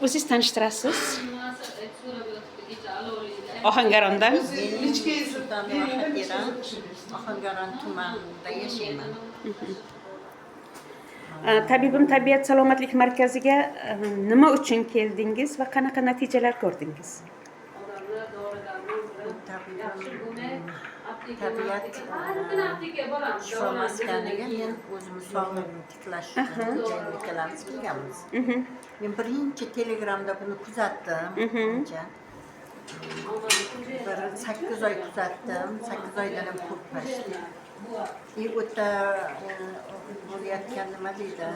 O'zingiz tanishtirasiz? Ohangarondan. Sultanova Xatira, Ohangaron tumanida yashayman. Tabibim tabiat salomatlik markaziga nima uchun keldingiz va qanaqa natijalar ko'rdingiz? Tabiat shifo maskaniga men o'zimni sog'lig'imni tiklash uchun ikkalamiz kelganmiz. Men birinchi Telegramda buni kuzatdim. Bir 8 oy kuzatdim. 8 oydan ham ko'pmashdi. O'ta bo'layotgan nima deydi?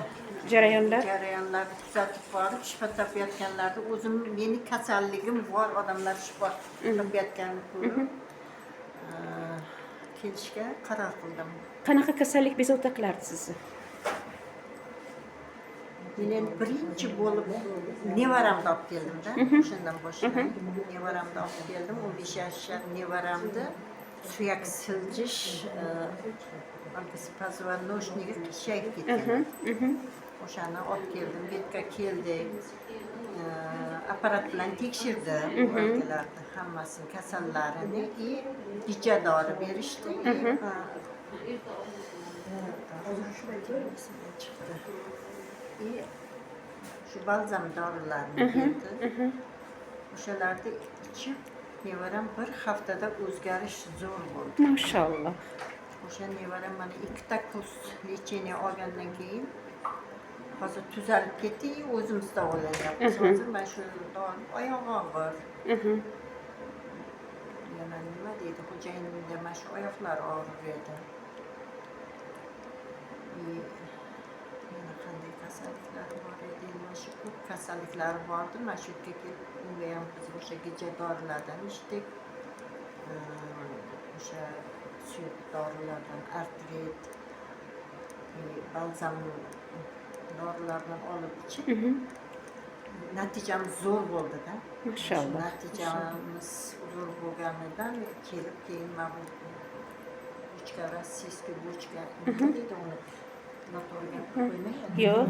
Jarayonlarni kuzatib borib, shifo topayotganlarda o'zim meni kasalligim bor odamlar shifo topayotganini ko'rib kelishga qaror qildim. Qanaqa kasallik bezovta qilardi sizni? Men birinchi bo'lib nevaramni olib keldim-da, o'shandan boshlab nevaramni olib keldim. 15 yoshli nevaramni suyak siljish, poзвоночниgiga kishayib ketgan. O'shani olib keldim, betga keldik. Apparat bilan tekshirdim o'lkalarni hammasini, kasallarini, icha dori berishdi. Shu balzam dorilarni berdi. O'shalarni ichib, nevaram bir haftada o'zgarish zo'r bo'ldi. Mashalloh. O'sha nevaram mana 2 kurs lecheniya olgandan keyin hozir tuzalib ketdi, o'zimizda o'layapmiz. Hozir mana shu dori oyog'i og'ir. Yana nima deydi, xo'jayinimda mana shu oyoqlar og'rir edi. Yana qanday kasalliklar bor edi, mana shu ko'p kasalliklar bordi. Mana shu yerga kelib, unga ham biz o'sha kecha dorilardan ichdik. O'sha suyak dorilardan artrit, balzam dorilardan olib ichib, natijamiz zo'r bo'ldi-da. Mashalloh. Natijamiz zo'r bo'lganidan kelib keyin mana bu bochka, rossiyskiy bochka, nima deydi uni? Motorga qo'ymaydi. Yo'q.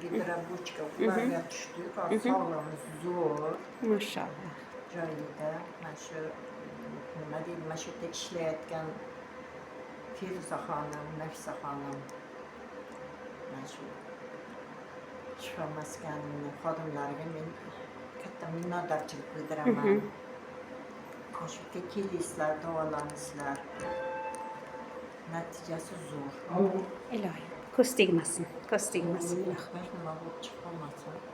Gidrobochka ularga tushdik. Sog'lig'imiz zo'r. Mashalloh. Joyida mana shu nima deydi, mana shu yerda ishlayotgan Feruza xonim, Nafisa xonim, mana shu shifo maskanining xodimlariga men katta minnatdorchilik bildiraman. Shu yerga kelaysizlar, davolansizlar. Natijasi zo'r. Ilohim, ko'z tegmasin, ko'z tegmasin. Nima bo'lib chiqolmasin.